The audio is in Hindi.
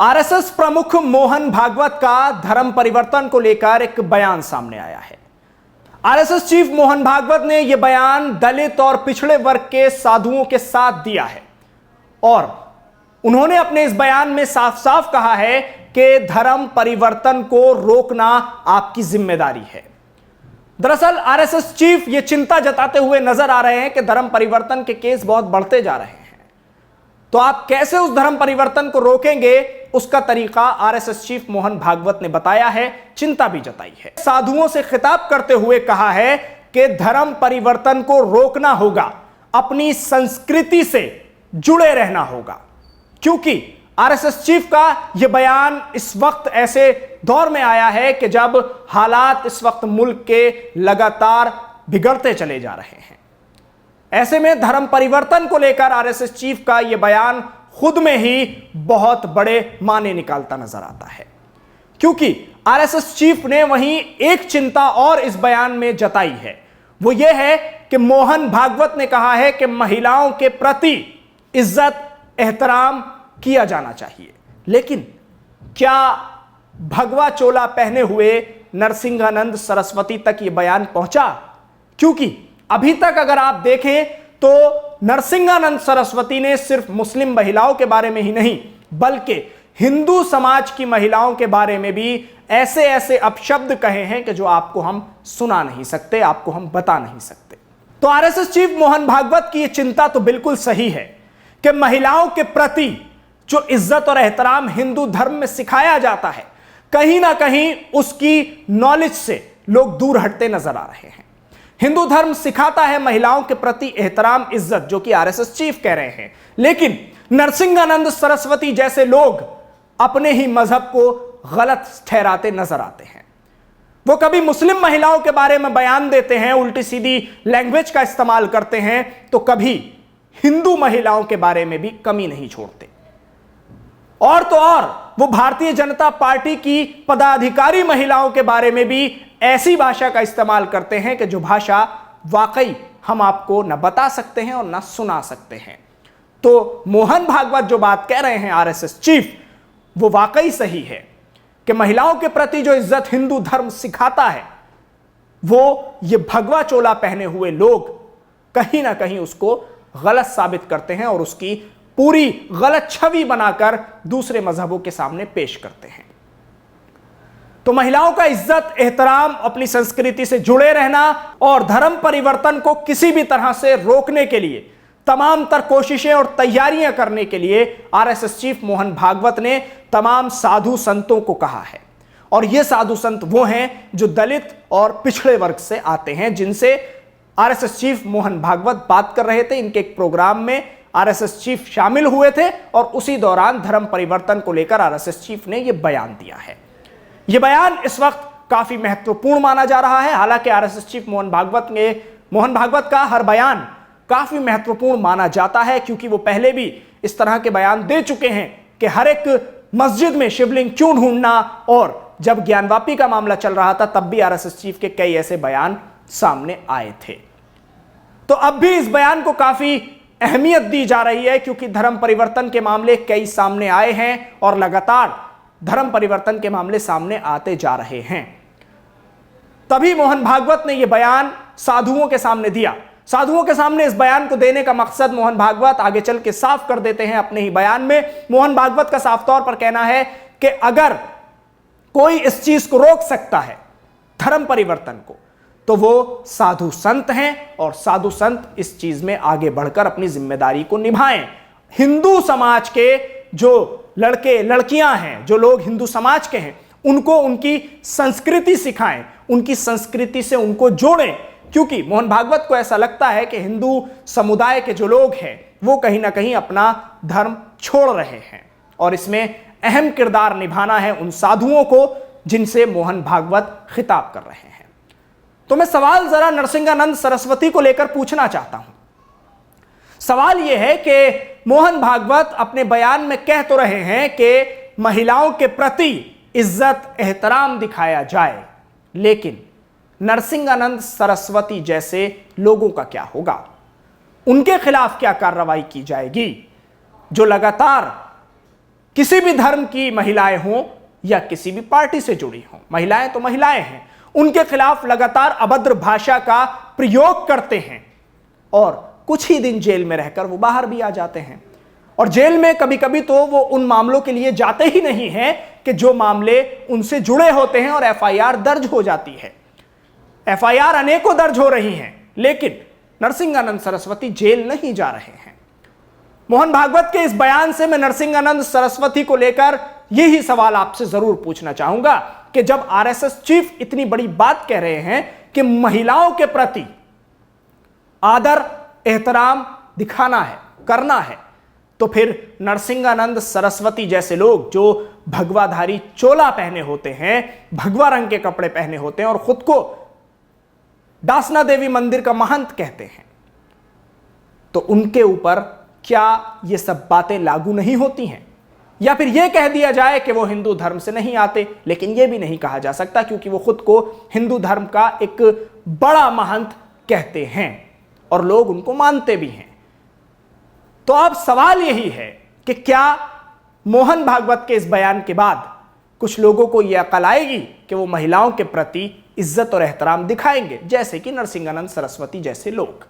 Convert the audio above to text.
आरएसएस प्रमुख मोहन भागवत का धर्म परिवर्तन को लेकर एक बयान सामने आया है। आरएसएस चीफ मोहन भागवत ने यह बयान दलित और पिछड़े वर्ग के साधुओं के साथ दिया है और उन्होंने अपने इस बयान में साफ साफ कहा है कि धर्म परिवर्तन को रोकना आपकी जिम्मेदारी है। दरअसल आरएसएस चीफ ये चिंता जताते हुए नजर आ रहे हैं कि धर्म परिवर्तन के केस बहुत बढ़ते जा रहे हैं, तो आप कैसे उस धर्म परिवर्तन को रोकेंगे, उसका तरीका आरएसएस चीफ मोहन भागवत ने बताया है, चिंता भी जताई है। साधुओं से खिताब करते हुए कहा है कि धर्म परिवर्तन को रोकना होगा, अपनी संस्कृति से जुड़े रहना होगा, क्योंकि आरएसएस चीफ का यह बयान इस वक्त ऐसे दौर में आया है कि जब हालात इस वक्त मुल्क के लगातार बिगड़ते चले जा रहे हैं। ऐसे में धर्म परिवर्तन को लेकर आरएसएस चीफ का यह बयान खुद में ही बहुत बड़े माने निकालता नजर आता है, क्योंकि आरएसएस चीफ ने वहीं एक चिंता और इस बयान में जताई है। वो ये है कि मोहन भागवत ने कहा है कि महिलाओं के प्रति इज्जत एहतराम किया जाना चाहिए, लेकिन क्या भगवा चोला पहने हुए नरसिंहानंद सरस्वती तक यह बयान पहुंचा? क्योंकि अभी तक अगर आप देखें तो नरसिंहानंद सरस्वती ने सिर्फ मुस्लिम महिलाओं के बारे में ही नहीं, बल्कि हिंदू समाज की महिलाओं के बारे में भी ऐसे ऐसे अपशब्द कहे हैं कि जो आपको हम सुना नहीं सकते, आपको हम बता नहीं सकते। तो आरएसएस चीफ मोहन भागवत की यह चिंता तो बिल्कुल सही है कि महिलाओं के प्रति जो इज्जत और एहतराम हिंदू धर्म में सिखाया जाता है, कहीं ना कहीं उसकी नॉलेज से लोग दूर हटते नजर आ रहे हैं। हिंदू धर्म सिखाता है महिलाओं के प्रति एहतराम इज्जत, जो कि आरएसएस चीफ कह रहे हैं, लेकिन नरसिंहानंद सरस्वती जैसे लोग अपने ही मजहब को गलत ठहराते नजर आते हैं। वो कभी मुस्लिम महिलाओं के बारे में बयान देते हैं, उल्टी सीधी लैंग्वेज का इस्तेमाल करते हैं, तो कभी हिंदू महिलाओं के बारे में भी कमी नहीं छोड़ते। और तो और वो भारतीय जनता पार्टी की पदाधिकारी महिलाओं के बारे में भी ऐसी भाषा का इस्तेमाल करते हैं कि जो भाषा वाकई हम आपको न बता सकते हैं और न सुना सकते हैं। तो मोहन भागवत जो बात कह रहे हैं आरएसएस चीफ, वो वाकई सही है कि महिलाओं के प्रति जो इज्जत हिंदू धर्म सिखाता है, वो ये भगवा चोला पहने हुए लोग कहीं ना कहीं उसको गलत साबित करते हैं और उसकी पूरी गलत छवि बनाकर दूसरे मजहबों के सामने पेश करते हैं। तो महिलाओं का इज्जत एहतराम, अपनी संस्कृति से जुड़े रहना और धर्म परिवर्तन को किसी भी तरह से रोकने के लिए तमाम तर कोशिशें और तैयारियां करने के लिए आरएसएस चीफ मोहन भागवत ने तमाम साधु संतों को कहा है। और ये साधु संत वो हैं जो दलित और पिछड़े वर्ग से आते हैं, जिनसे आरएसएस चीफ मोहन भागवत बात कर रहे थे। इनके एक प्रोग्राम में आरएसएस चीफ शामिल हुए थे और उसी दौरान धर्म परिवर्तन को लेकर आरएसएस चीफ ने यह बयान दिया है। यह बयान इस वक्त काफी महत्वपूर्ण माना जा रहा है। हालांकि आरएसएस चीफ मोहन भागवत का हर बयान काफी महत्वपूर्ण माना जाता है, क्योंकि वो पहले भी इस तरह के बयान दे चुके हैं कि हर एक मस्जिद में शिवलिंग क्यों ढूंढना, और जब ज्ञानवापी का मामला चल रहा था तब भी आरएसएस चीफ के कई ऐसे बयान सामने आए थे। तो अब भी इस बयान को काफी अहमियत दी जा रही है, क्योंकि धर्म परिवर्तन के मामले कई सामने आए हैं और लगातार धर्म परिवर्तन के मामले सामने आते जा रहे हैं। तभी मोहन भागवत ने यह बयान साधुओं के सामने दिया। साधुओं के सामने इस बयान को देने का मकसद मोहन भागवत आगे चल के साफ कर देते हैं अपने ही बयान में। मोहन भागवत का साफ तौर पर कहना है कि अगर कोई इस चीज को रोक सकता है, धर्म परिवर्तन को, तो वो साधु संत हैं और साधु संत इस चीज में आगे बढ़कर अपनी जिम्मेदारी को निभाएं। हिंदू समाज के जो लड़के लड़कियां हैं, जो लोग हिंदू समाज के हैं, उनको उनकी संस्कृति सिखाएं, उनकी संस्कृति से उनको जोड़ें, क्योंकि मोहन भागवत को ऐसा लगता है कि हिंदू समुदाय के जो लोग हैं वो कहीं ना कहीं अपना धर्म छोड़ रहे हैं और इसमें अहम किरदार निभाना है उन साधुओं को जिनसे मोहन भागवत खिताब कर रहे हैं। तो मैं सवाल जरा नरसिंहानंद सरस्वती को लेकर पूछना चाहता हूं। सवाल यह है कि मोहन भागवत अपने बयान में कह तो रहे हैं कि महिलाओं के प्रति इज्जत एहतराम दिखाया जाए, लेकिन नरसिंहानंद सरस्वती जैसे लोगों का क्या होगा? उनके खिलाफ क्या कार्रवाई की जाएगी जो लगातार किसी भी धर्म की महिलाएं हों या किसी भी पार्टी से जुड़ी हों, महिलाएं तो महिलाएं हैं, उनके खिलाफ लगातार अभद्र भाषा का प्रयोग करते हैं और कुछ ही दिन जेल में रहकर वो बाहर भी आ जाते हैं। और जेल में कभी कभी तो वो उन मामलों के लिए जाते ही नहीं हैं कि जो मामले उनसे जुड़े होते हैं और एफआईआर दर्ज हो जाती है। एफआईआर अनेकों दर्ज हो रही हैं, लेकिन नरसिंहानंद सरस्वती जेल नहीं जा रहे हैं। मोहन भागवत के इस बयान से मैं नरसिंहानंद सरस्वती को लेकर यही सवाल आपसे जरूर पूछना चाहूंगा कि जब आरएसएस चीफ इतनी बड़ी बात कह रहे हैं कि महिलाओं के प्रति आदर एहतराम दिखाना है, करना है, तो फिर नरसिंहानंद सरस्वती जैसे लोग जो भगवाधारी चोला पहने होते हैं, भगवा रंग के कपड़े पहने होते हैं और खुद को दासना देवी मंदिर का महंत कहते हैं, तो उनके ऊपर क्या ये सब बातें लागू नहीं होती हैं? या फिर यह कह दिया जाए कि वो हिंदू धर्म से नहीं आते, लेकिन यह भी नहीं कहा जा सकता क्योंकि वो खुद को हिंदू धर्म का एक बड़ा महंत कहते हैं और लोग उनको मानते भी हैं। तो अब सवाल यही है कि क्या मोहन भागवत के इस बयान के बाद कुछ लोगों को यह अकल आएगी कि वो महिलाओं के प्रति इज्जत और एहतराम दिखाएंगे, जैसे कि नरसिंहानंद सरस्वती जैसे लोग?